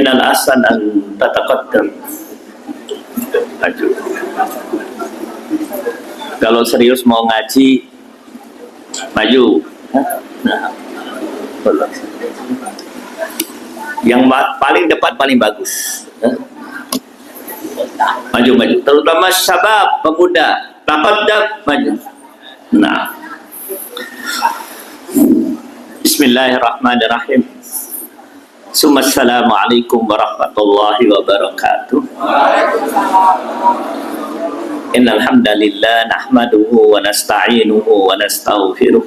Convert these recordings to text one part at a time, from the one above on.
minal asan an tataqaddam. Maju. Kalau serius mau ngaji, maju. Nah, yang paling depan paling bagus. Maju, terutama syabab, pemuda, taqaddam, maju. Nah, Bismillahirrahmanirrahim. Assalamualaikum warahmatullahi wabarakatuh. Innal hamdalillah nahmaduhu wa nasta'inuhu wa nastaghfiruh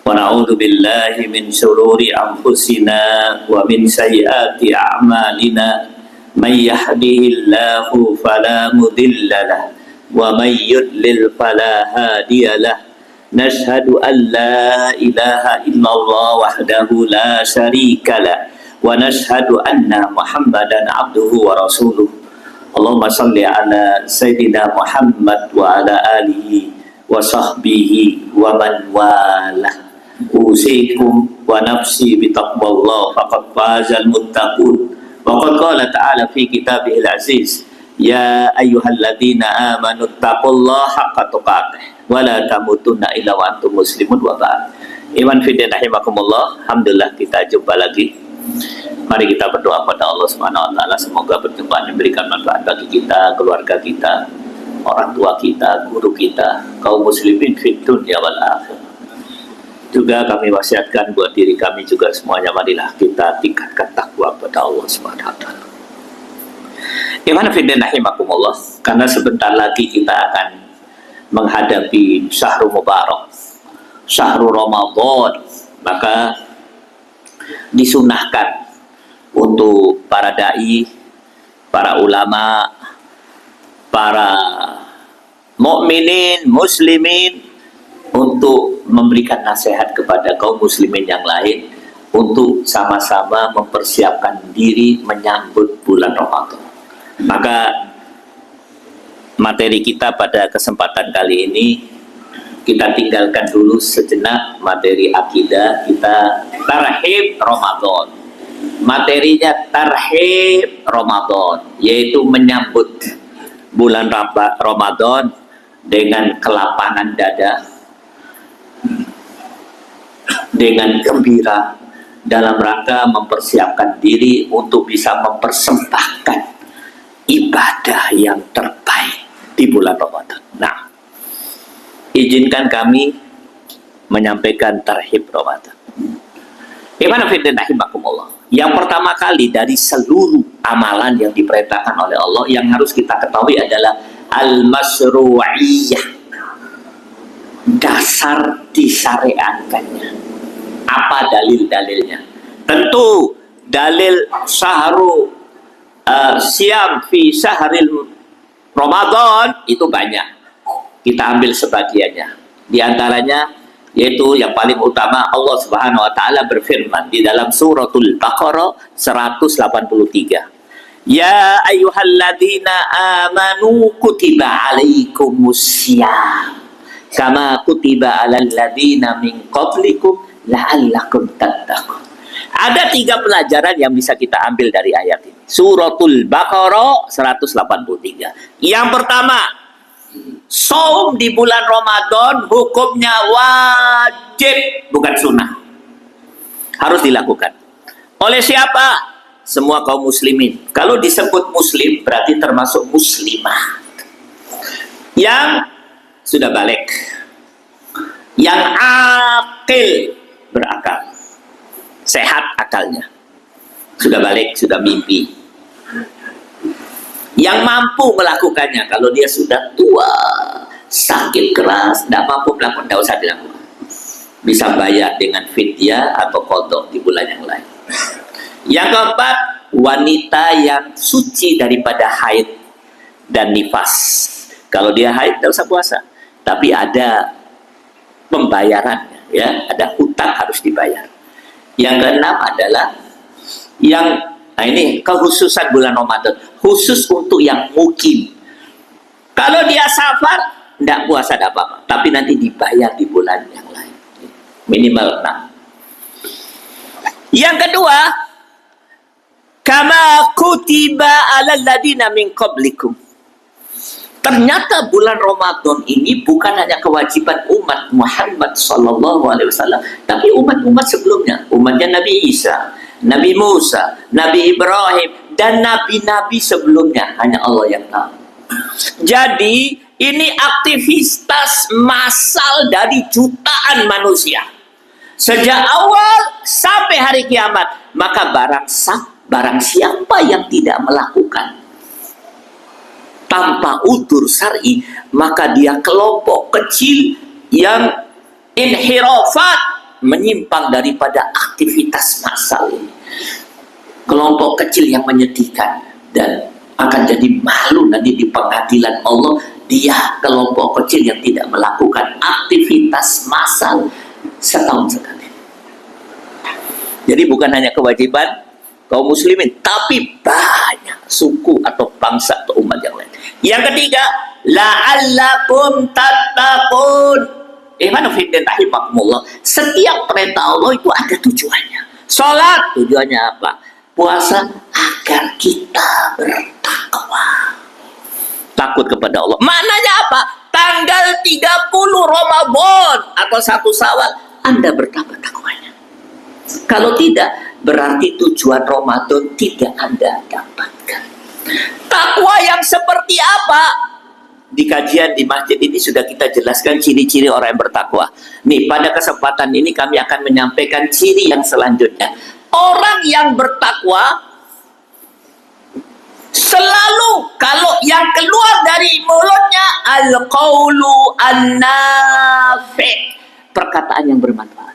wa na'udzu billahi min shururi anfusina wa min sayyiati a'malina. May yahdihillahu fala mudilla lahu wa may yudlil fala hadiya lahu. Nashhadu an la ilaha illallah wahdahu la syarika lahu wa nashhadu anna Muhammadan abduhu wa rasuluh. Allahumma salli ala Sayyidina Muhammad wa ala alihi wa sahbihi wa man walah. Usikum wa nafsi bitaqwallah faqad fazal muttaqun. Wa qad qala ta'ala fi kitabihil aziz, ya ayyuhalladzina amanu taqullaha haqqa tuqatih wa la tamutunna illa wa antum muslimun wa ba'd. Iman fiddin rahimakumullah. Alhamdulillah kita jumpa lagi. Mari kita berdoa pada Allah Subhanahu wa taala, semoga perjumpaan memberikan manfaat bagi kita, keluarga kita, orang tua kita, guru kita, kaum muslimin fid dunya wal akhirah. Juga kami wasiatkan buat diri kami juga semuanya, marilah kita tingkatkan takwa pada Allah Subhanahu wa taala. Iman fiddin rahimakumullah, karena sebentar lagi kita akan menghadapi Syahrul Mubarak, Syahrul Ramadan, maka disunahkan untuk para dai, para ulama, para mukminin, muslimin untuk memberikan nasihat kepada kaum muslimin yang lain untuk sama-sama mempersiapkan diri menyambut bulan Ramadan. Maka materi kita pada kesempatan kali ini, kita tinggalkan dulu sejenak materi akidah, kita tarhib Ramadan. Materinya tarhib Ramadan, yaitu menyambut bulan Ramadan dengan kelapangan dada, dengan gembira, dalam rangka mempersiapkan diri untuk bisa mempersembahkan ibadah yang terbaik di bulan Ramadan. Nah, izinkan kami menyampaikan tarhib Ramadan. Gimana fiddin rahimakumullah? Yang pertama kali dari seluruh amalan yang diperintahkan oleh Allah, yang harus kita ketahui adalah al-masyru'iyah, dasar disyariatkannya. Apa dalil-dalilnya? Tentu dalil syahru siam fi syahril Ramadan itu banyak. Kita ambil sebagiannya. Di antaranya yaitu yang paling utama, Allah Subhanahu wa taala berfirman di dalam suratul Baqarah 183. Ya ayyuhalladzina amanu kutiba alaikumussyam kama kutiba alal ladzina min qablikum la'allakum tattaqun. Ada 3 pelajaran yang bisa kita ambil dari ayat ini. Suratul Baqarah 183. Yang pertama, saum di bulan Ramadan hukumnya wajib, bukan sunnah. Harus dilakukan. Oleh siapa? Semua kaum muslimin. Kalau disebut muslim berarti termasuk muslimah yang sudah balik, yang akil, berakal, sehat akalnya, sudah balik, sudah mimpi, yang mampu melakukannya. Kalau dia sudah tua, sakit keras, tidak mampu melakukan, tidak usah dilakukan. Bisa bayar dengan fidyah atau qadha di bulan yang lain. Yang keempat, wanita yang suci daripada haid dan nifas. Kalau dia haid tidak usah puasa, tapi ada pembayarannya, ya, ada hutang harus dibayar. Yang keenam adalah yang, nah ini kekhususan bulan Ramadan, khusus untuk yang mukim. Kalau dia safar, tidak puasa, tidak apa-apa, tapi nanti dibayar di bulan yang lain, minimal 6. Yang kedua, kama kutiba alal ladina min qablikum. Ternyata bulan Ramadan ini bukan hanya kewajiban umat Muhammad sallallahu alaihi wasallam, tapi umat-umat sebelumnya, umatnya Nabi Isa, Nabi Musa, Nabi Ibrahim, dan nabi-nabi sebelumnya. Hanya Allah yang tahu. Jadi ini aktivitas massal dari jutaan manusia sejak awal sampai hari kiamat. Maka barang siapa yang tidak melakukan tanpa udzur syar'i, maka dia kelompok kecil yang inhirafat, menyimpang daripada aktivitas massal ini. Kelompok kecil yang menyedihkan dan akan jadi malu nanti di pengadilan Allah. Dia kelompok kecil yang tidak melakukan aktivitas massal setahun sekali. Jadi bukan hanya kewajiban kaum muslimin, tapi banyak suku atau bangsa atau umat yang lain. Yang ketiga, la'allakum tattaqun. Setiap perintah Allah itu ada tujuannya. Salat tujuannya apa? Puasa agar kita bertakwa, takut kepada Allah. Maknanya apa? Tanggal 30 Ramadan atau 1 Syawal Anda bertambah takwanya. Kalau tidak, berarti tujuan Ramadan tidak Anda dapatkan. Takwa yang seperti apa? Di kajian di masjid ini sudah kita jelaskan ciri-ciri orang yang bertakwa. Nih, pada kesempatan ini kami akan menyampaikan ciri yang selanjutnya. Orang yang bertakwa selalu, kalau yang keluar dari mulutnya al-qaulu an-nafi', perkataan yang bermanfaat.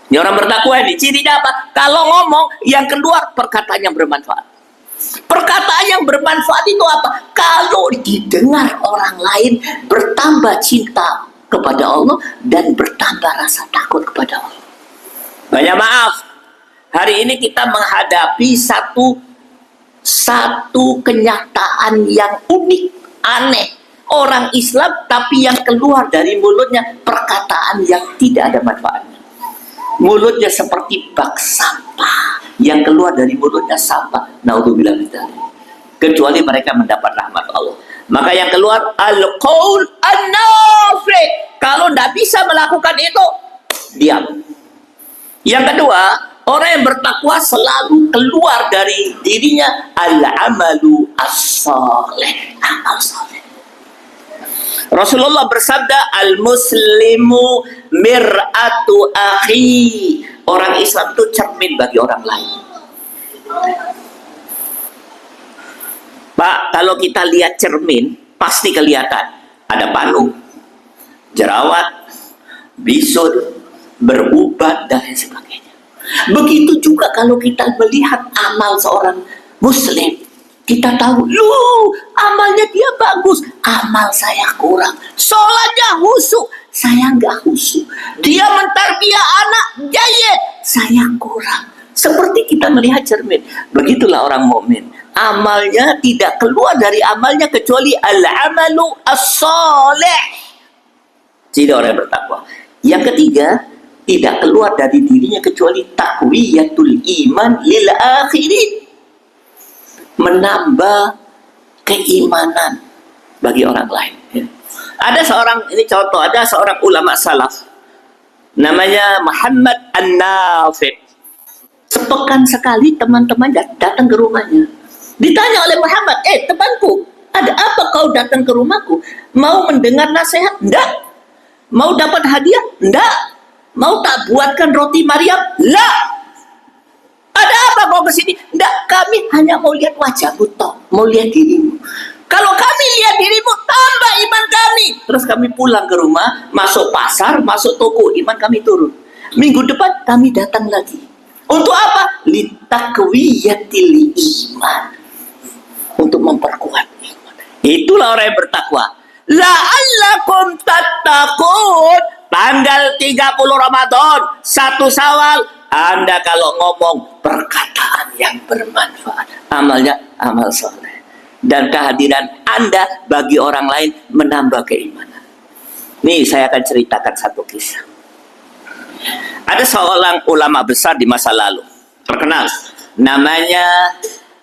Ini orang bertakwa ini cirinya apa? Kalau ngomong yang keluar perkataan yang bermanfaat. Perkataan yang bermanfaat itu apa? Kalau didengar orang lain, bertambah cinta kepada Allah dan bertambah rasa takut kepada Allah. Banyak maaf, hari ini kita menghadapi satu kenyataan yang unik, aneh. Orang Islam tapi yang keluar dari mulutnya perkataan yang tidak ada manfaatnya. Mulutnya seperti bak sampah, yang keluar dari mulutnya sampah. Naudzubillah min dzalik. Kecuali mereka mendapat rahmat Allah. Maka yang keluar al-qaul an-nafi'. Kalau tidak bisa melakukan itu, diam. Yang kedua, orang yang bertakwa selalu keluar dari dirinya al-amalu as-salih, amal saleh. Rasulullah bersabda, al-muslimu mir'atu akhi. Orang Islam itu cermin bagi orang lain. Pak, kalau kita lihat cermin, pasti kelihatan ada panu, jerawat, bisul, berubat, dan lain sebagainya. Begitu juga kalau kita melihat amal seorang muslim, kita tahu, amalnya dia bagus, amal saya kurang. Sholatnya khusyuk, saya nggak khusyuk. Dia mentarbiyah anak, jayed, saya kurang. Seperti kita melihat cermin. Begitulah orang mukmin. Amalnya tidak keluar dari amalnya kecuali al-amalu as-salih. Jadi orang yang bertakwa. Yang ketiga, tidak keluar dari dirinya kecuali taqwiyatul iman lil akhirin. Menambah keimanan bagi orang lain. Ada seorang, ini contoh, ada seorang ulama salaf namanya Muhammad An-Nafi'. Sepekan sekali teman-teman datang ke rumahnya. Ditanya oleh Muhammad, temanku, ada apa kau datang ke rumahku? Mau mendengar nasihat? Enggak. Mau dapat hadiah? Enggak. Mau tak buatkan roti Maryam? La. Ada apa kau kesini? Enggak, kami hanya mau lihat wajahmu toh, mau lihat dirimu. Kalau kami lihat dirimu, tambah iman kami. Terus kami pulang ke rumah, masuk pasar, masuk toko, iman kami turun. Minggu depan kami datang lagi. Untuk apa? Litakwiyatil iman. Untuk memperkuat iman. Itulah orang yang bertakwa. La'allakum tattaqun. Tanggal 30 Ramadan, 1 Syawal, Anda kalau ngomong perkataan yang bermanfaat, amalnya amal soleh, dan kehadiran Anda bagi orang lain menambah keimanan. Nih, saya akan ceritakan satu kisah. Ada seorang ulama besar di masa lalu, terkenal, Namanya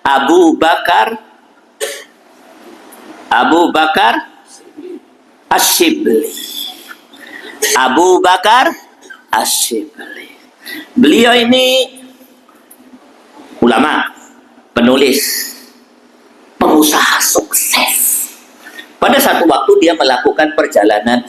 Abu Bakar Asyibli. Abu Bakar Asyibli. Beliau ini ulama, penulis, pengusaha sukses. Pada satu waktu dia melakukan perjalanan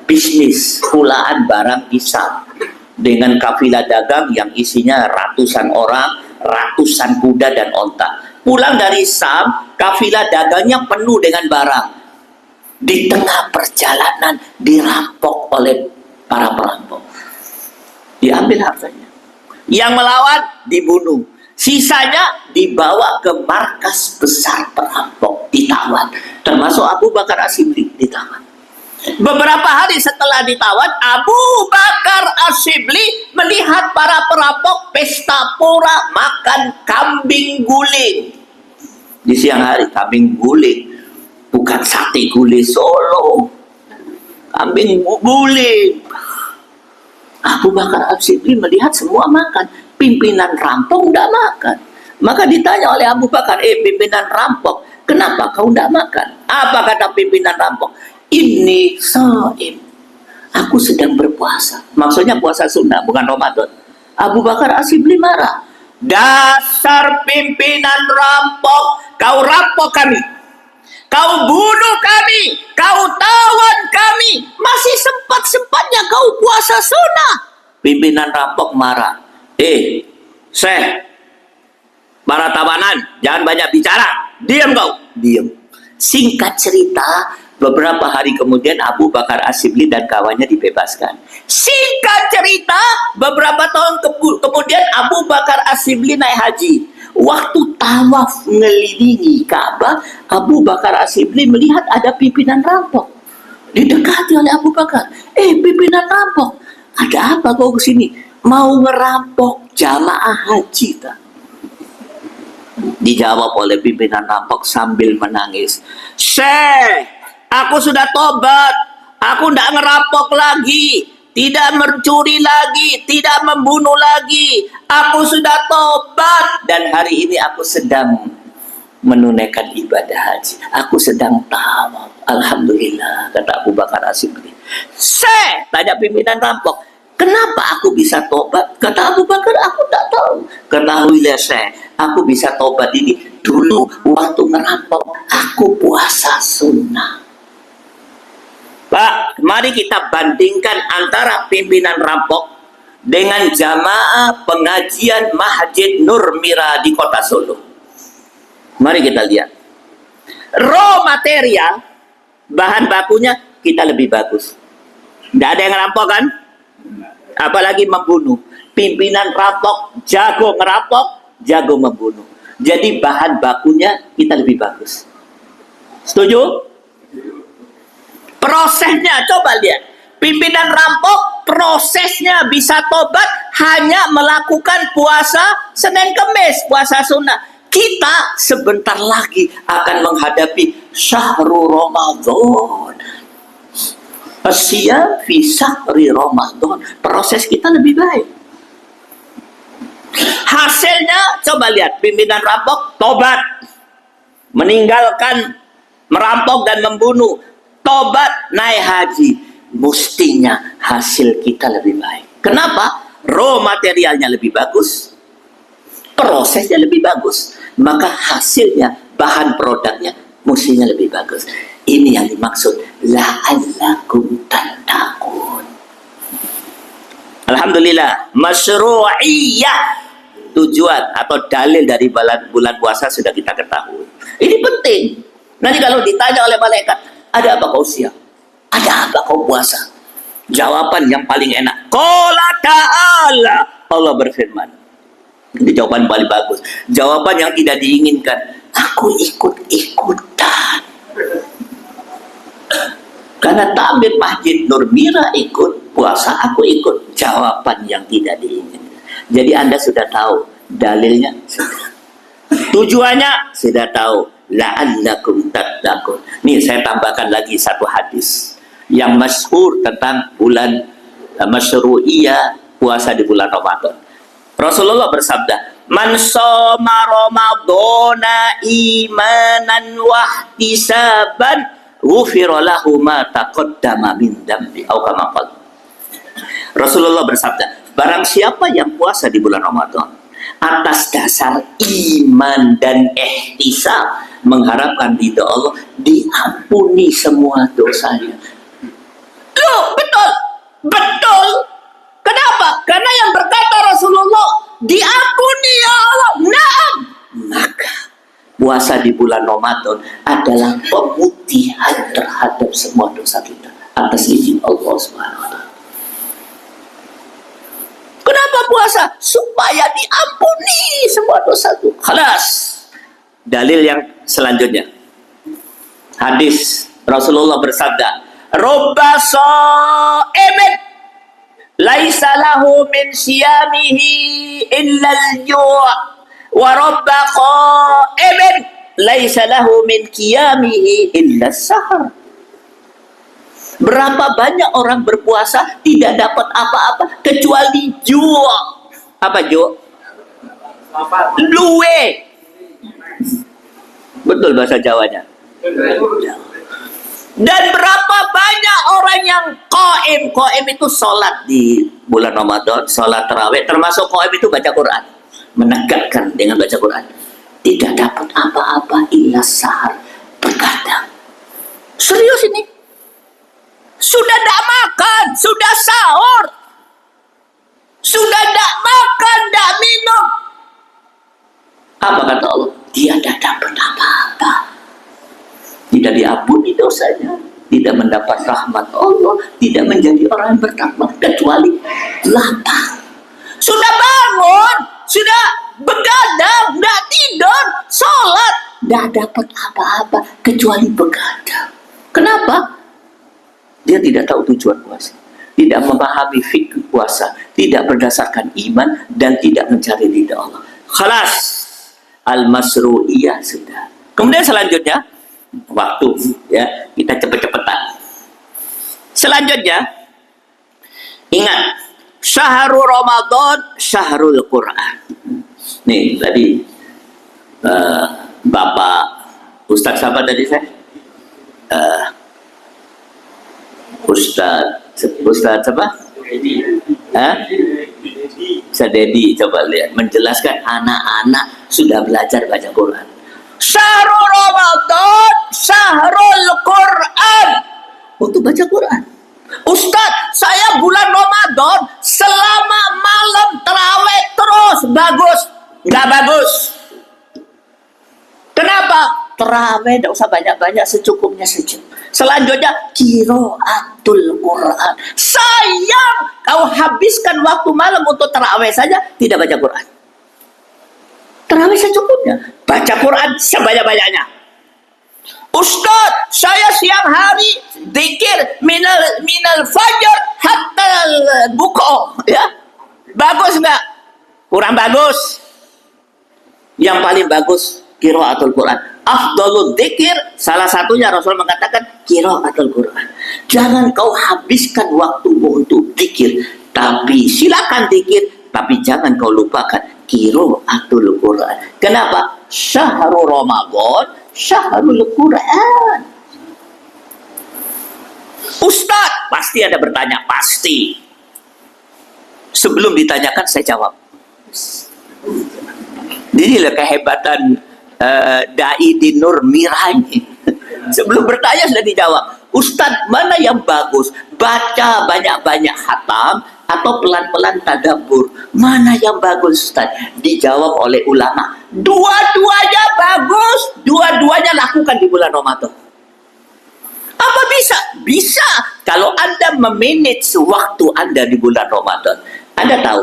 bisnis pulaan barang di Syam dengan kafilah dagang yang isinya ratusan orang, ratusan kuda dan onta. Pulang dari Syam, kafilah dagangnya penuh dengan barang. Di tengah perjalanan dirampok oleh para perampok. Diambil hartanya. Yang melawan dibunuh. Sisanya dibawa ke markas besar perampok, ditawan. Termasuk Abu Bakar Asyibli ditawan. Beberapa hari setelah ditawan, Abu Bakar Asyibli melihat para perampok pesta pora makan kambing guling. Di siang hari kambing guling, bukan sate gulai Solo, kambing guling. Abu Bakar Asyibli melihat semua makan, pimpinan rampok tidak makan. Maka ditanya oleh Abu Bakar, pimpinan rampok, kenapa kau tidak makan? Apa kata pimpinan rampok? Ini shaim, aku sedang berpuasa. Maksudnya puasa sunnah, bukan Ramadan. Abu Bakar Asyibli marah. Dasar pimpinan rampok, kau rampok kami, kau bunuh kami, kau tawan kami, masih sempat-sempatnya kau puasa sunnah. Pimpinan rampok marah. Syekh, para tawanan, jangan banyak bicara. Diam kau, diam. Singkat cerita, beberapa hari kemudian Abu Bakar Asyibli dan kawannya dibebaskan. Singkat cerita, beberapa tahun kemudian Abu Bakar Asyibli naik haji. Waktu tawaf mengelilingi Ka'bah, Abu Bakar Asyibli melihat ada pimpinan rampok. Didekati oleh Abu Bakar. Pimpinan rampok, ada apa kau kesini? Mau ngerampok jamaah haji tak? Dijawab oleh pimpinan rampok sambil menangis. Syekh, aku sudah tobat. Aku tidak ngerampok lagi, tidak mencuri lagi, tidak membunuh lagi. Aku sudah tobat dan hari ini aku sedang menunaikan ibadah haji. Aku sedang tawaf. Alhamdulillah, kata Abu Bakar Asyibli. Syekh, tanya pimpinan rampok, kenapa aku bisa tobat? Kata Abu Bakar, aku tak tahu. Ketahuilah Syekh, aku bisa tobat ini dulu waktu ngerampok aku puasa sunnah. Pak, mari kita bandingkan antara pimpinan rampok dengan jamaah pengajian Masjid Nur Mira di kota Solo. Mari kita lihat. Raw material, bahan bakunya kita lebih bagus. Tidak ada yang ngerampok kan? Apalagi membunuh. Pimpinan rampok jago ngerampok, jago membunuh. Jadi bahan bakunya kita lebih bagus. Setuju? Prosesnya coba lihat. Pimpinan rampok prosesnya bisa tobat hanya melakukan puasa Senin Kemis, puasa sunnah. Kita sebentar lagi akan menghadapi Syahrul Ramadan. Asyam fi syahri Ramadan. Proses kita lebih baik. Hasilnya coba lihat, pimpinan rampok tobat, meninggalkan merampok dan membunuh, tobat, naik haji. Mestinya hasil kita lebih baik. Kenapa? Raw materialnya lebih bagus, prosesnya lebih bagus, maka hasilnya, bahan produknya mestinya lebih bagus. Ini yang dimaksud la'allakum tattaqun. Alhamdulillah, masyru'iyah, tujuan atau dalil dari bulan puasa sudah kita ketahui. Ini penting. Nanti kalau ditanya oleh malaikat, ada apa kau siap? Ada apa kau puasa? Jawaban yang paling enak. Qala ta'ala, Allah berfirman. Ini jawaban paling bagus. Jawaban yang tidak diinginkan. Aku ikut-ikutan. Karena takmir Masjid Nur Mira ikut puasa, aku ikut. Jawaban yang tidak diinginkan. Jadi Anda sudah tahu dalilnya, sudah. Tujuannya sudah tahu. La'allakum tattaqun. Nih saya tambahkan lagi satu hadis yang masyhur tentang bulan masyru'iyah puasa di bulan Ramadan. Rasulullah bersabda, "Man shoma Ramadhana imanan wahtisaban, ghufira lahu ma taqaddama min dzambi." Atau kama qala. Rasulullah bersabda, barang siapa yang puasa di bulan Ramadan atas dasar iman dan ihtisab, mengharapkan ridha Allah, diampuni semua dosanya. Loh, betul. Betul. Kenapa? Karena yang berkata Rasulullah, diampuni ya Allah. Naam. Maka puasa di bulan Ramadan adalah pemutihan terhadap semua dosa kita atas izin Allah Subhanahu wa taala. Kenapa puasa? Supaya diampuni semua dosa itu. Khalas. Dalil yang selanjutnya. Hadis Rasulullah bersabda, "Rubba sha'imin laisa lahu min siyamihi illa al-ju' wa rubba qa'imin laisa lahu min qiyamihi illa as-sahar." Berapa banyak orang berpuasa tidak dapat apa-apa kecuali ju'. Apa ju'? Luwe. Betul bahasa Jawanya. Dan berapa banyak orang yang qaim. Qaim itu sholat di bulan Ramadan, sholat tarawih, termasuk qaim itu baca Quran, menegakkan dengan baca Quran. Tidak dapat apa-apa illa sahar, begadang. Serius ini. Sudah tidak makan, sudah sahur, sudah tidak makan, tidak minum. Apa kata Allah? Dia tidak dapat apa-apa. Tidak diampuni dosanya, tidak mendapat rahmat Allah, tidak menjadi orang yang bertakwa, kecuali lapar. Sudah bangun, sudah begadang, tidak tidur, sholat, tidak dapat apa-apa kecuali begadang. Kenapa? Dia tidak tahu tujuan puasa, tidak memahami fikih puasa, tidak berdasarkan iman, dan tidak mencari ridha Allah. Khalas, al-masru'iyah sudah. Kemudian selanjutnya, waktu ya kita cepet-cepetan. Selanjutnya, ingat, syahrul Ramadan, syahrul Quran. Nih tadi Bapak Ustadz siapa tadi saya? Ustadz apa? Sadedi, coba lihat, menjelaskan anak-anak sudah belajar baca Quran. Syahrul Ramadan, syahrul Quran. Untuk baca Quran. Ustadz, saya bulan Ramadan selama malam terawih terus. Bagus? Nggak bagus. Kenapa? Terawih tidak usah banyak-banyak, secukupnya saja. Selanjutnya, qiraatul Quran. Sayang, kau habiskan waktu malam untuk terawih saja, tidak baca Quran. Terawih secukupnya, baca Quran sebanyak-banyaknya. Ustaz, saya siang hari zikir minal fajr hatta buka, ya. Bagus enggak? Kurang bagus. Yang paling bagus qiraatul Quran. Afdalul dzikir, salah satunya Rasul mengatakan qiraatul Quran. Jangan kau habiskan waktumu untuk zikir, tapi silakan zikir, tapi jangan kau lupakan qiraatul Quran. Kenapa? Syahrul Ramadan, syahrul Quran. Ustaz, pasti ada bertanya, pasti. Sebelum ditanyakan saya jawab. Inilah kehebatan Dai di Nur Mirani. Sebelum bertanya sudah dijawab. Ustadz, mana yang bagus? Baca banyak-banyak khatam atau pelan-pelan tadabbur? Mana yang bagus, Ustadz? Dijawab oleh ulama. Dua-duanya bagus. Dua-duanya lakukan di bulan Ramadan. Apa bisa? Bisa. Kalau Anda memanage waktu Anda di bulan Ramadan. Anda tahu,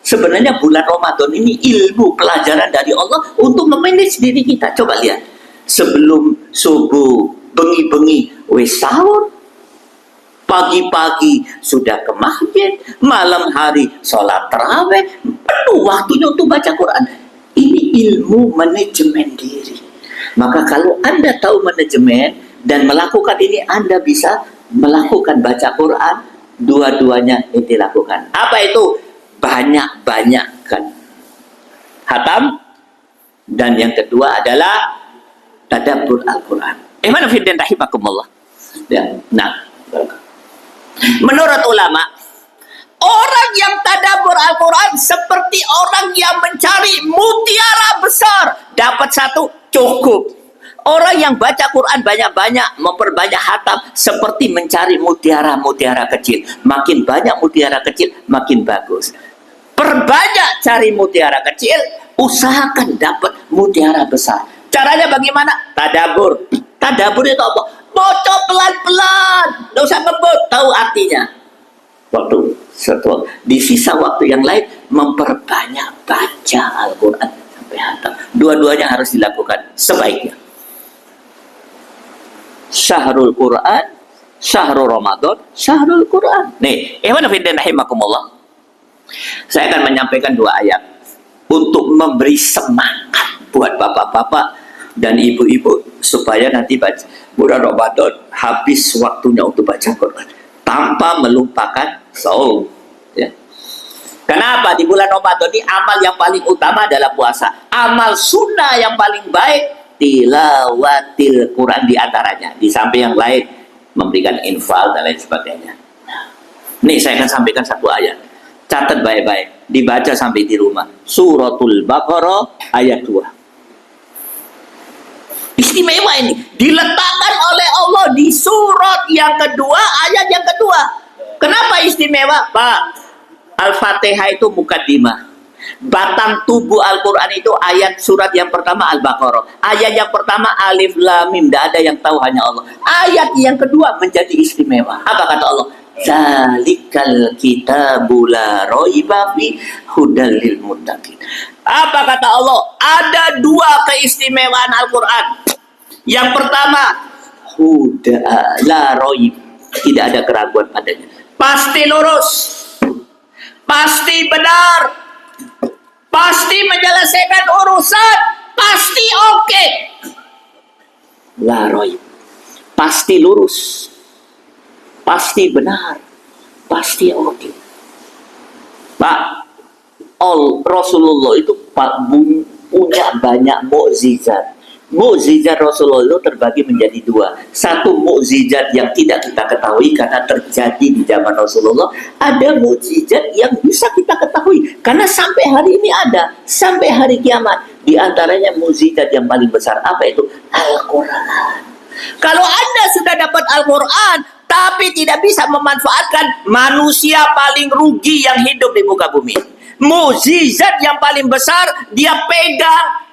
sebenarnya bulan Ramadan ini ilmu pelajaran dari Allah untuk memanage diri kita. Coba lihat. Sebelum subuh, bengi-bengi, wis sahur. Pagi-pagi sudah ke masjid. Malam hari sholat tarawih. Penuh waktunya untuk baca Quran. Ini ilmu manajemen diri. Maka kalau Anda tahu manajemen dan melakukan ini, Anda bisa melakukan baca Quran. Dua-duanya ini dilakukan. Apa itu? Banyak-banyakkan hatam, dan yang kedua adalah tadabbur Al-Quran. Mana fiddin rahimakumullah. Ya, nah, menurut ulama, orang yang tadabbur Al-Quran seperti orang yang mencari mutiara besar. Dapat satu, cukup. Orang yang baca Quran banyak-banyak, memperbanyak hatam, seperti mencari mutiara-mutiara kecil. Makin banyak mutiara kecil, makin bagus. Perbanyak cari mutiara kecil, usahakan dapat mutiara besar. Caranya bagaimana? Tadabbur. Tadabbur itu apa? Baca pelan-pelan, tidak usah ngebut, tahu artinya. Di sisa waktu yang lain, memperbanyak baca Al-Quran sampai hatam. Dua-duanya harus dilakukan sebaiknya. Syahrul Quran, Syahrul Ramadan, Syahrul Quran. Nih, fiddin rahimakumullah. Saya akan menyampaikan 2 ayat untuk memberi semangat buat bapak-bapak dan ibu-ibu supaya nanti baca bulan Ramadan habis waktunya untuk baca Quran tanpa melupakan saum. Ya. Kenapa di bulan Ramadan ini amal yang paling utama adalah puasa. Amal sunnah yang paling baik tilawatil Quran diantaranya. Di samping yang lain memberikan infal dan lain sebagainya. Nih saya akan sampaikan 1 ayat. Catat baik-baik, dibaca sampai di rumah. Suratul Baqarah ayat 2. Istimewa ini diletakkan oleh Allah di surat yang kedua, ayat yang kedua. Kenapa istimewa? Pak, Al-Fatihah itu mukaddimah. Batang tubuh Al-Quran itu ayat surat yang pertama Al-Baqarah. Ayat yang pertama Alif Lam Mim, tidak ada yang tahu, hanya Allah. Ayat yang kedua menjadi istimewa. Apa kata Allah? Zalikal kitabu la raiba fi hudal lil muttaqin. Apa kata Allah? Ada 2 keistimewaan Al-Quran. Yang pertama, huda la raib, tidak ada keraguan padanya. Pasti lurus, pasti benar, pasti menyelesaikan urusan, pasti oke. La raib, pasti lurus, pasti benar, pasti oke. Pak, Rasulullah itu punya banyak mukjizat. Mukjizat Rasulullah itu terbagi menjadi 2. Satu mukjizat yang tidak kita ketahui karena terjadi di zaman Rasulullah. Ada mukjizat yang bisa kita ketahui karena sampai hari ini ada, sampai hari kiamat. Di antaranya mukjizat yang paling besar apa itu? Al-Quran. Kalau Anda sudah dapat Al-Quran tapi tidak bisa memanfaatkan, manusia paling rugi yang hidup di muka bumi. Mukjizat yang paling besar dia pegang,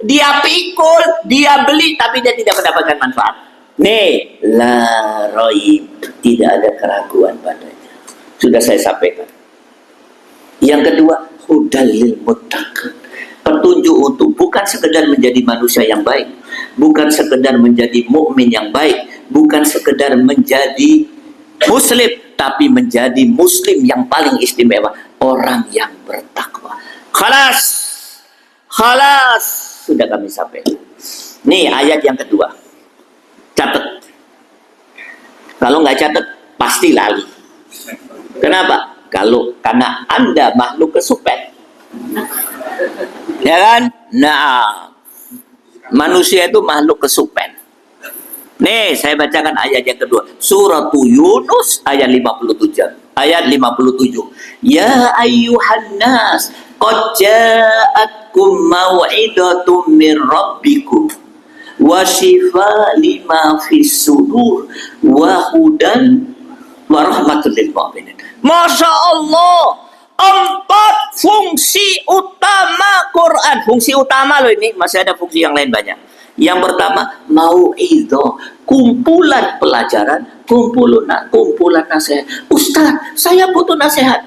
dia pikul, dia beli, tapi dia tidak mendapatkan manfaat. Nih, la raib, tidak ada keraguan padanya. Sudah saya sampaikan. Yang kedua, hudal lil muttaqin. Petunjuk untuk bukan sekedar menjadi manusia yang baik, bukan sekedar menjadi mukmin yang baik, bukan sekedar menjadi muslim, tapi menjadi muslim yang paling istimewa, orang yang bertakwa. Khalas. Sudah kami sampaikan. Nih ayat yang kedua. Catat. Kalau nggak catat, pasti lali. Kenapa? Karena Anda makhluk kesupen. Ya kan? Nah, manusia itu makhluk kesupen. Nih, saya bacakan ayat yang kedua. Surah Yunus ayat 57. Ayat 57. Ya ayyuhan nas, qad ja'atkum mau'idatum min rabbikum wa shifa lima fis sudur wa hudan wa rahmatul lil mu'minin. Masya Allah, 4 fungsi utama Quran. Fungsi utama loh ini, masih ada fungsi yang lain banyak. Yang pertama, mau'idah, kumpulan pelajaran, kumpulan nasihat. Ustaz, saya butuh nasihat.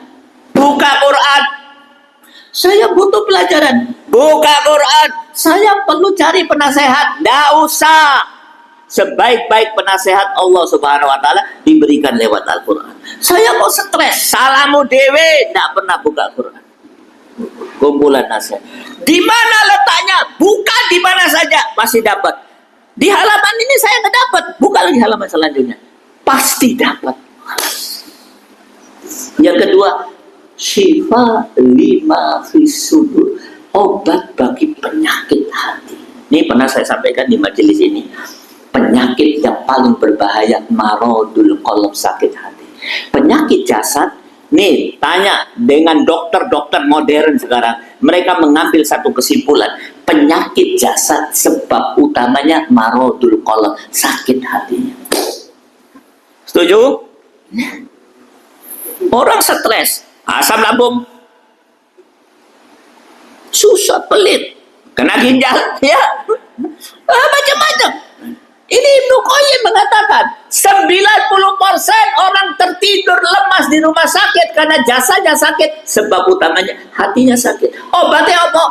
Buka Quran. Saya butuh pelajaran. Buka Quran. Saya perlu cari penasehat. Tidak usah. Sebaik-baik penasehat Allah Subhanahu wa Ta'ala diberikan lewat Al-Quran. Saya kok stres, salamu dewe, tidak pernah buka Quran. Kumpulan nasihat. Di mana letaknya? Buka di mana saja, masih dapat. Di halaman ini saya nggak dapat. Buka lagi halaman selanjutnya, pasti dapat. Yang kedua, syifa lima fis sudur, obat bagi penyakit hati. Ini pernah saya sampaikan di majelis ini. Penyakit yang paling berbahaya maradul qalb, sakit hati. Penyakit jasad, nih tanya dengan dokter-dokter modern sekarang, mereka mengambil satu kesimpulan, penyakit jasad sebab utamanya maradul qalb, sakit hatinya. Setuju? Orang stres, asam lambung, susah, pelit, kena ginjal, ya, macam-macam. Ini Ibnu Qayyim mengatakan 90% orang tertidur lemas di rumah sakit karena jasanya sakit, sebab utamanya hatinya sakit. Obatnya apa?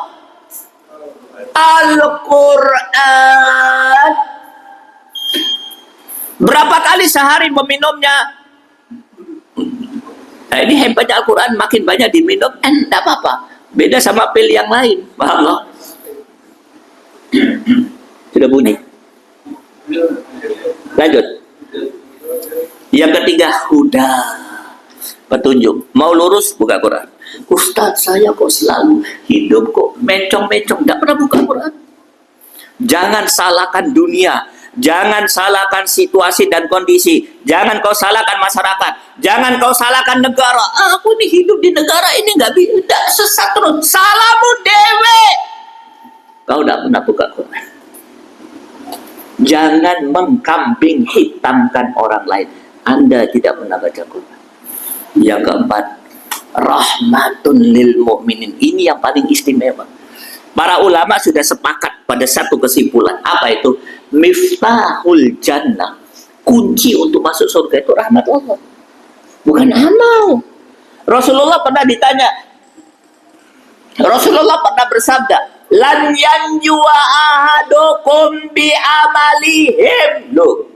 Al-Quran. Berapa kali sehari meminumnya? Nah, ini hebatnya Al-Quran, makin banyak diminum, tidak apa-apa. Beda sama pil yang lain, paham loh? Sudah bunyi. Lanjut. Yang ketiga, huda, petunjuk. Mau lurus, buka Quran. Ustadz, saya kok selalu hidup kok mencong-mencong, tidak pernah buka Quran. Jangan salahkan dunia, jangan salahkan situasi dan kondisi, jangan kau salahkan masyarakat, jangan kau salahkan negara. Aku ini hidup di negara ini nggak bisa, sesat terus. Salahmu dewe. Kau tidak pernah buka Quran. Jangan mengkambing hitamkan orang lain. Anda tidak pernah baca Quran. Yang keempat, rahmatun lil mu'minin. Ini yang paling istimewa. Para ulama sudah sepakat pada satu kesimpulan. Apa itu? Miftahul jannah. Kunci untuk masuk surga itu rahmat Allah, bukan amal. Rasulullah pernah ditanya, Rasulullah pernah bersabda, lan yanjuwa ahadukum bi amalihim. Loh,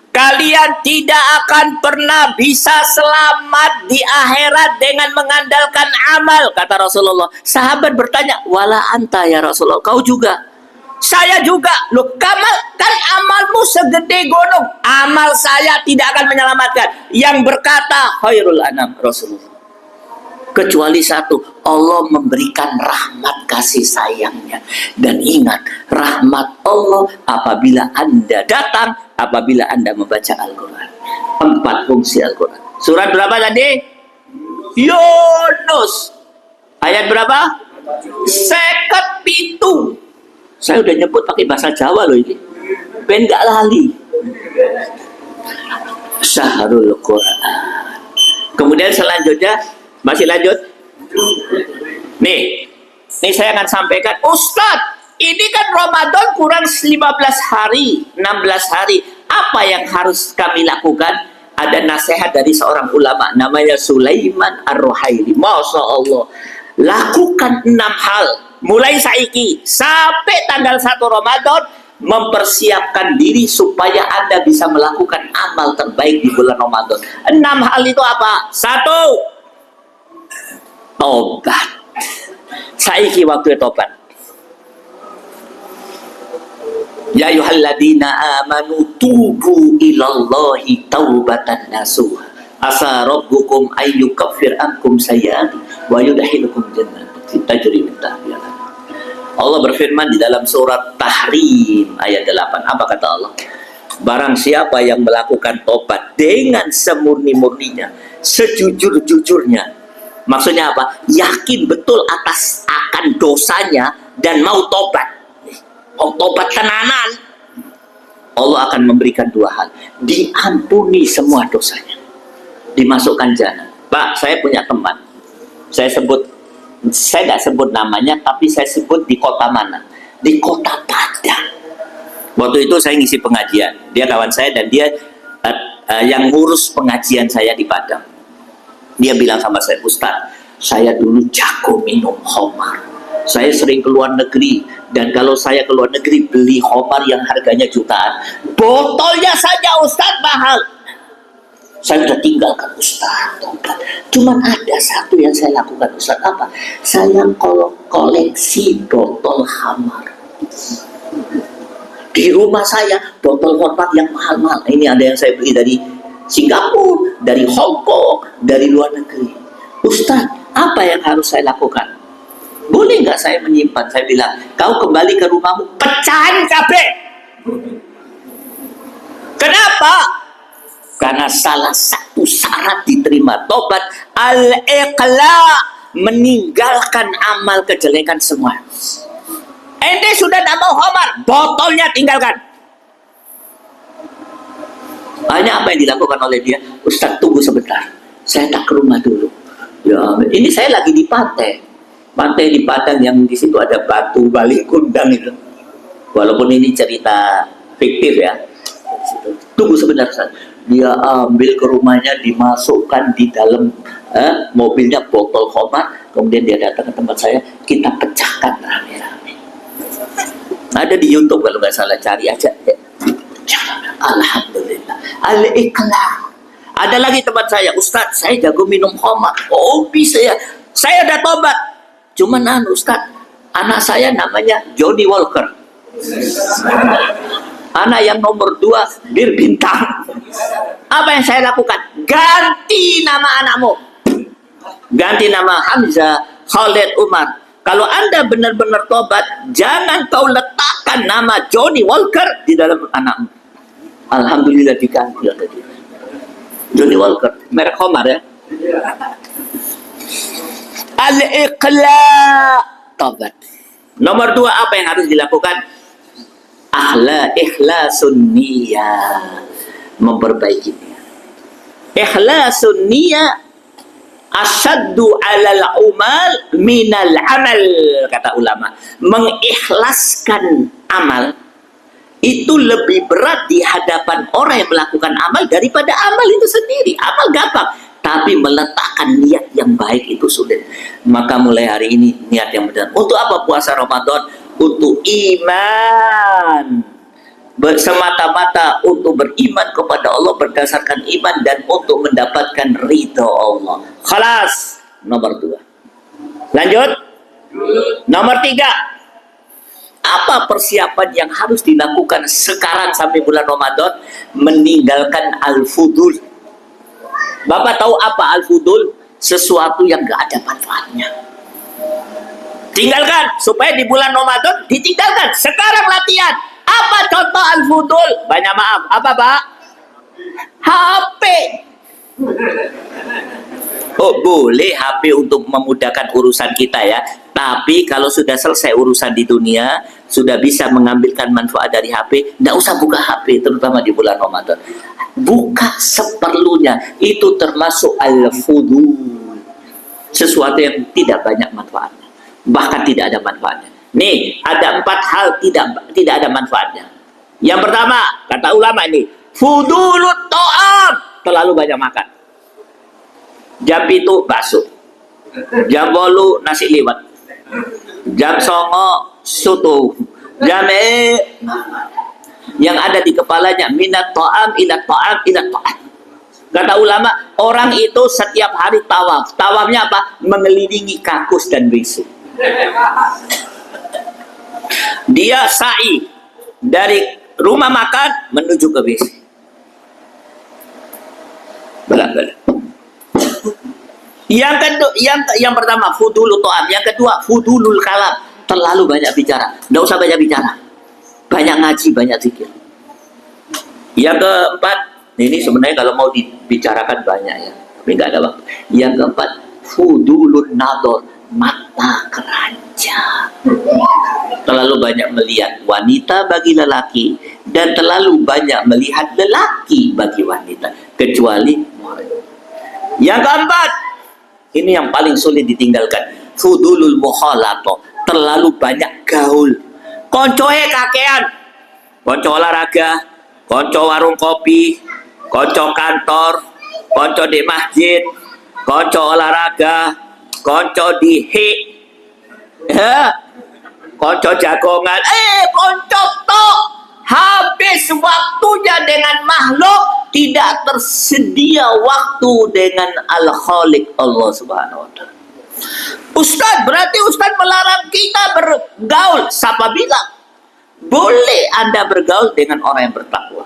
kalian tidak akan pernah bisa selamat di akhirat dengan mengandalkan amal, kata Rasulullah. Sahabat bertanya, wala anta ya Rasulullah, kau juga? Saya juga. Loh, kamal kan amalmu segede gunung. Amal saya tidak akan menyelamatkan. Yang berkata khairul anam Rasulullah, kecuali satu, Allah memberikan rahmat kasih sayangnya. Dan ingat, rahmat Allah apabila Anda datang, apabila Anda membaca Al-Quran. 4 fungsi Al-Quran. Surat berapa tadi? Yunus. Ayat berapa? 57. Saya udah nyebut pakai bahasa Jawa loh ini. Ben gak lali. Syahrul Quran. Kemudian selanjutnya, masih lanjut. Nih saya akan sampaikan, Ustadz, ini kan Ramadan kurang 15 hari, 16 hari. Apa yang harus kami lakukan? Ada nasihat dari seorang ulama, namanya Sulaiman Ar-Ruhaili. Masya Allah. Lakukan 6 hal. Mulai saiki sampai tanggal 1 Ramadan, mempersiapkan diri supaya Anda bisa melakukan amal terbaik di bulan Ramadan. 6 hal itu apa? 1, tobat. Saiki waktu tobat. Ya ayyuhalladzina amanu tubu ilallahi taubatan nasuha. Asa rabbukum ayyukaffir ankum sayyi'atikum wa yudkhilukum jannatin tajri min tahtiha. Allah berfirman di dalam surat Tahrim ayat 8. Apa kata Allah? Barang siapa yang melakukan tobat dengan semurni-murninya, sejujur-jujurnya. Maksudnya apa? Yakin betul atas akan dosanya dan mau tobat. Mau tobat tenanan. Allah akan memberikan 2 hal. Diampuni semua dosanya. Dimasukkan jannah. Pak, saya punya teman. Saya tidak sebut namanya, tapi saya sebut di kota mana? Di kota Padang. Waktu itu saya ngisi pengajian. Dia kawan saya dan dia yang ngurus pengajian saya di Padang. Dia bilang sama saya, Ustaz, saya dulu jago minum khamar. Saya sering ke luar negeri, dan kalau saya ke luar negeri beli khamar yang harganya jutaan. Botolnya saja Ustaz mahal. Saya sudah tinggalkan Ustaz, tobat. Cuman ada satu yang saya lakukan Ustaz, apa? Saya koleksi botol khamar. Di rumah saya botol khamar yang mahal-mahal. Ini ada yang saya beli dari Singapura, dari Hong Kong, dari luar negeri. Ustaz, apa yang harus saya lakukan? Boleh nggak saya menyimpan? Saya bilang, kau kembali ke rumahmu, pecahin kabeh. Kenapa? Karena salah satu syarat diterima tobat al-iqla, meninggalkan amal kejelekan semua. Ente sudah tidak mau khamar, botolnya tinggalkan. Hanya apa yang dilakukan oleh dia? Ustaz, tunggu sebentar, saya tak ke rumah dulu. Ya, ini saya lagi di pantai di Padang yang di situ ada batu balik kundang itu. Walaupun ini cerita fiktif ya. Tunggu sebentar, Ustaz. Dia ambil ke rumahnya, dimasukkan di dalam mobilnya botol khamar, kemudian dia datang ke tempat saya, kita pecahkan rame-rame. Ada di YouTube kalau nggak salah, cari aja. Alhamdulillah. Al-iqla. Ada lagi teman saya, Ustaz, saya jago minum khamar. Oh bisa ya, saya ada tobat. Cuman Ustaz, anak saya namanya Johnny Walker. Anak yang nomor 2 Bir Bintang. Apa yang saya lakukan? Ganti nama anakmu. Ganti nama Hamzah Khalid Umar. Kalau Anda benar-benar tobat, jangan kau letakkan nama Johnny Walker di dalam anakmu. Alhamdulillah diganti oleh dia. Johnny Walker, merek khamar ya. Al-iqla, tobat. Nomor 2 apa yang harus dilakukan? Ikhlasun niyah, memperbaiki niat. Ikhlasun niyah asyaddu alal umal minal amal, kata ulama. Mengikhlaskan amal itu lebih berat di hadapan orang yang melakukan amal daripada amal itu sendiri. Amal gampang, tapi meletakkan niat yang baik itu sulit. Maka mulai hari ini niat yang benar. Untuk apa puasa Ramadan? Untuk iman, semata-mata untuk beriman kepada Allah berdasarkan iman dan untuk mendapatkan ridho Allah. Khalas. Nomor 2. Lanjut. Nomor 3. Apa persiapan yang harus dilakukan sekarang sampai bulan Ramadan? Meninggalkan al-fudul. Bapak tahu apa al-fudul? Sesuatu yang gak ada manfaatnya. Tinggalkan, supaya di bulan Ramadan ditinggalkan. Sekarang latihan. Apa contoh al-fudul? Banyak maaf. Apa Pak? HP. Oh boleh HP untuk memudahkan urusan kita ya. Tapi kalau sudah selesai urusan di dunia, sudah bisa mengambilkan manfaat dari HP, tidak usah buka HP, terutama di bulan Ramadan. Buka seperlunya. Itu termasuk al-fudul. Sesuatu yang tidak banyak manfaatnya, bahkan tidak ada manfaatnya. Nih, ada 4 hal tidak ada manfaatnya. Yang pertama, kata ulama ini, fudulut ta'am, terlalu banyak makan. Jam itu bakso, jam 8 nasi liwet, jam 9 soto, jam yang ada di kepalanya minat ta'am ila ta'am ila ta'am. Kata ulama, orang itu setiap hari tawaf. Tawafnya apa? Mengelilingi kakus dan WC. Dia sa'i dari rumah makan menuju ke WC. Berat-berat. Yang pertama fudulul ta'am, yang kedua fudulul kalam, terlalu banyak bicara. Tidak usah banyak bicara, banyak ngaji, banyak zikir. Yang keempat, ini sebenarnya kalau mau dibicarakan banyak ya, tapi nggak ada waktu. Yang keempat, fudulun nador, mata keranjang. Terlalu banyak melihat wanita bagi lelaki dan terlalu banyak melihat lelaki bagi wanita, kecuali yang keempat, ini yang paling sulit ditinggalkan, fudulul mukhalato, terlalu banyak gaul. Koncoe kakean, konco olahraga, konco warung kopi, konco kantor, konco di masjid, konco olahraga, konco di konco jagongan, konco tok. Habis waktunya dengan makhluk, tidak tersedia waktu dengan Al-Khaliq Allah Subhanahu wa Ta'ala. Ustaz, berarti Ustaz melarang kita bergaul. Siapa bilang? Boleh Anda bergaul dengan orang yang bertakwa.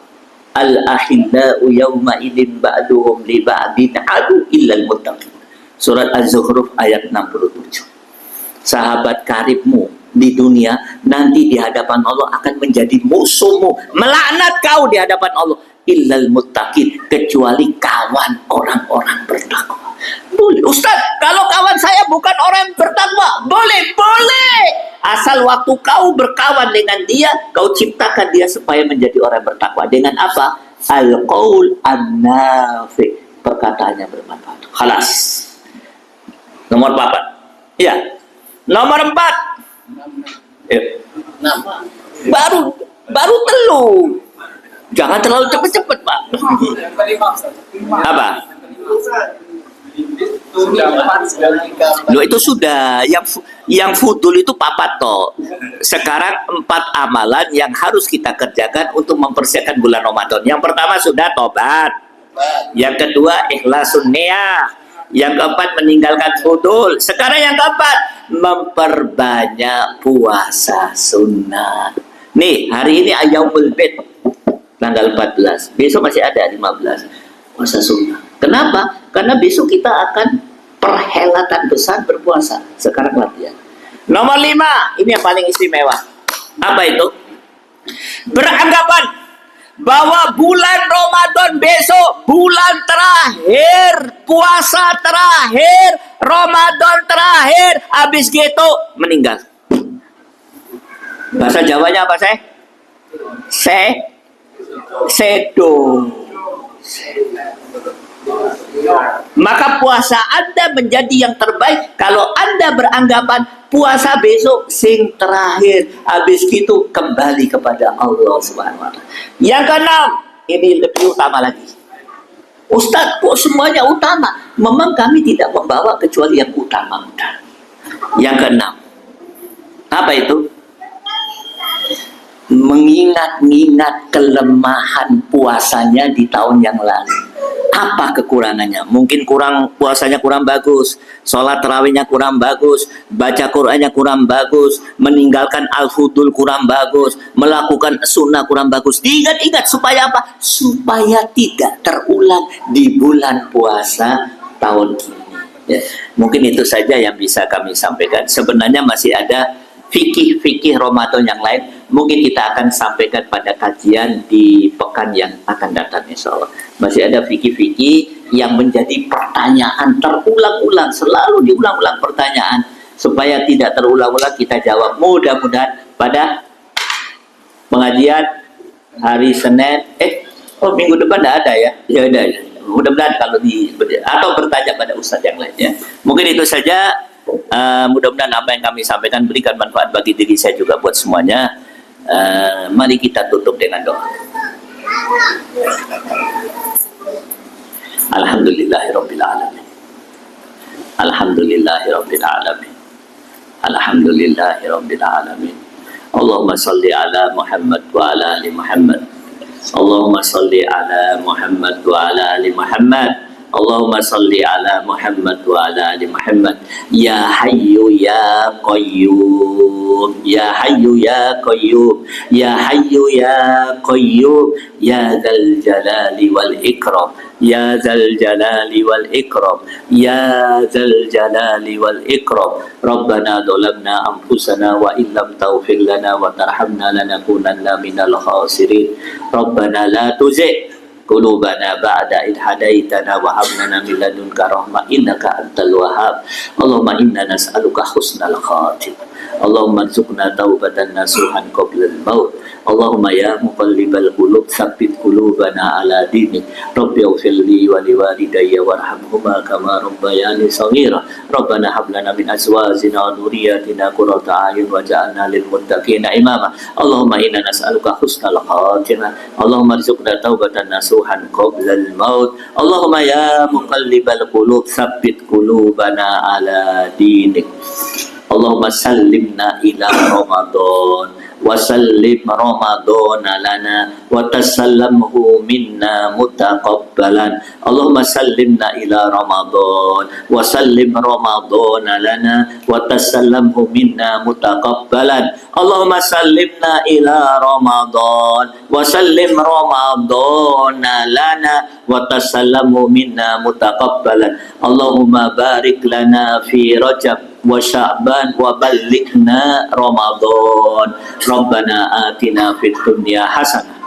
Al-ahillau yawma idin ba'duhum li ba'din adu illal muttaqin. Surat Az-Zukhruf ayat 67. sahabat karibmu di dunia, nanti di hadapan Allah akan menjadi musuhmu, melaknat kau di hadapan Allah. Illal muttaqin, kecuali kawan orang-orang bertakwa. Boleh, Ustaz, kalau kawan saya bukan orang yang bertakwa, boleh. Asal waktu kau berkawan dengan dia, kau ciptakan dia supaya menjadi orang yang bertakwa. Dengan apa? Al-qaul an-nafi, perkataannya bermanfaat. Khalas. Nomor 4. Ya. Nomor 4. Baru telu. Jangan terlalu cepat-cepat, Pak. Apa? Loh, itu sudah. Yang fudul itu papat toh. Sekarang 4 amalan yang harus kita kerjakan untuk mempersiapkan bulan Ramadan. Yang pertama sudah tobat. Yang kedua ikhlasun niyah. Yang keempat meninggalkan fudul. Sekarang yang keempat memperbanyak puasa sunnah. Nih, hari ini Ayaumul Bid tanggal 14. Besok masih ada 15 puasa sunnah. Kenapa? Karena besok kita akan perhelatan besar berpuasa. Sekarang latihan. Nomor 5, ini yang paling istimewa. Apa itu? Beranggapan bahwa bulan Ramadan besok bulan terakhir, puasa terakhir, Ramadan terakhir, habis gitu meninggal. Bahasa Jawanya apa, Sedo. Maka puasa Anda menjadi yang terbaik kalau Anda beranggapan puasa besok sing terakhir, habis gitu kembali kepada Allah Subhanahu wa Ta'ala. Yang keenam, ini lebih utama lagi. Ustaz, kok semuanya utama? Memang kami tidak membawa kecuali yang utama. Yang keenam, apa itu? Mengingat-ingat kelemahan puasanya di tahun yang lalu. Apa kekurangannya? Mungkin puasanya kurang bagus, sholat tarawihnya kurang bagus, baca Qur'annya kurang bagus, meninggalkan al-fudul kurang bagus, melakukan sunnah kurang bagus. Diingat-ingat supaya apa? Supaya tidak terulang di bulan puasa tahun ini. Ya, mungkin itu saja yang bisa kami sampaikan. Sebenarnya masih ada fikih-fikih Ramadan yang lain, mungkin kita akan sampaikan pada kajian di pekan yang akan datang, insya Allah. Masih ada fikih-fikih yang menjadi pertanyaan terulang-ulang, selalu diulang-ulang pertanyaan, supaya tidak terulang-ulang kita jawab. Mudah-mudahan pada pengajian hari Senin, minggu depan tidak ada ya? Ya ada. Mudah-mudahan kalau atau bertanya pada ustadz yang lain ya. Mungkin itu saja. Mudah-mudahan apa yang kami sampaikan berikan manfaat bagi diri saya juga buat semuanya. Mari kita tutup dengan doa. Alhamdulillahirabbil alamin. Alhamdulillahirabbil alamin. Alhamdulillahirabbil alamin. Allahumma shalli ala Muhammad wa ala ali Muhammad. Allahumma shalli ala Muhammad wa ala ali Muhammad. Allahumma salli ala Muhammad wa ala ali Muhammad. Ya Hayyu ya Qayyum, Ya Hayyu ya Qayyum, Ya Hayyu ya Qayyum, Ya Dzal Jalali wal Ikram, Ya Dzal Jalali wal Ikram, Ya Dzal Jalali wal Ikram. Rabbana dhalamna anfusana wa illam taghfir lana wa tarhamna lanakunanna minal khasirin. Rabbana la tuzigh qulubana ba'da idh hadaitana wa hab lana min ladunka rahmah innaka antal wahhab. Allahumma inna nas'aluka husnal khatimah. Allahumma rzuqna taubatan nasuhan qabla al-maut. Allahumma ya muqallibal qulub tsabbit qulubana ala dinik. Rabbi ighfir li wa liwalidayya warhamhuma kama rabbayani shaghira. Rabbana hab lana min azwajina wa dhurriyyatina qurrata a'yun waj'alna lil muttaqina imama. Allahumma inna nas'aluka husnal khatimah. Allahumma rzuqna taubatan nasuhan qabla al-maut. Allahumma ya muqallibal qulub tsabbit qulubana ala dinik. Allahumma sallimna ila Ramadan wa sallim Ramadan lana wa tasallamhu minna mutaqabbalan. Allahumma sallimna ila Ramadan wa sallim Ramadan lana wa tasallamhu minna mutaqabbalan. Allahumma sallimna ila Ramadan wa sallim Ramadan lana wa tasallamhu minna mutaqabbalan. Allahumma barik lana fi Rajab wa sya'ban wa ballighna Ramadan. Rabbana atina fid dunya hasanah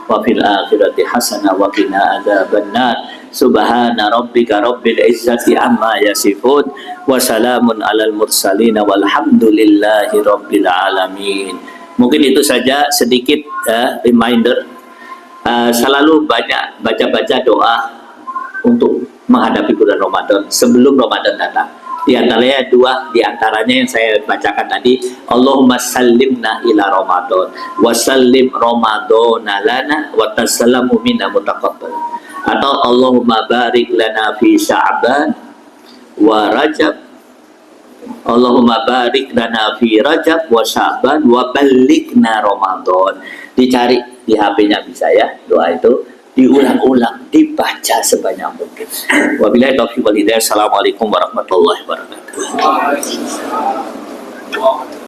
wa fil akhirati hasanah wa qina adzabannar. Subhana rabbika rabbil izzati amma yasifun wa salamun alal mursalin walhamdulillahi rabbil alamin. Mungkin itu saja sedikit reminder. Selalu banyak baca-baca doa untuk menghadapi bulan Ramadan sebelum Ramadan datang. Di antaranya dua di antaranya yang saya bacakan tadi, Allahumma sallimna ila Ramadan wa sallim Ramadana lana wa tasallamu minna mutaqabbal. Atau Allahumma barik lana fi Sya'ban wa Rajab. Allahumma barik lana fi Rajab wa Sya'ban wa ballighna Ramadan. Dicari di HP-nya bisa ya doa itu, diulang-ulang, dibaca sebanyak mungkin. Wabillahi taufiq wal hidayah. Assalamualaikum warahmatullahi wabarakatuh.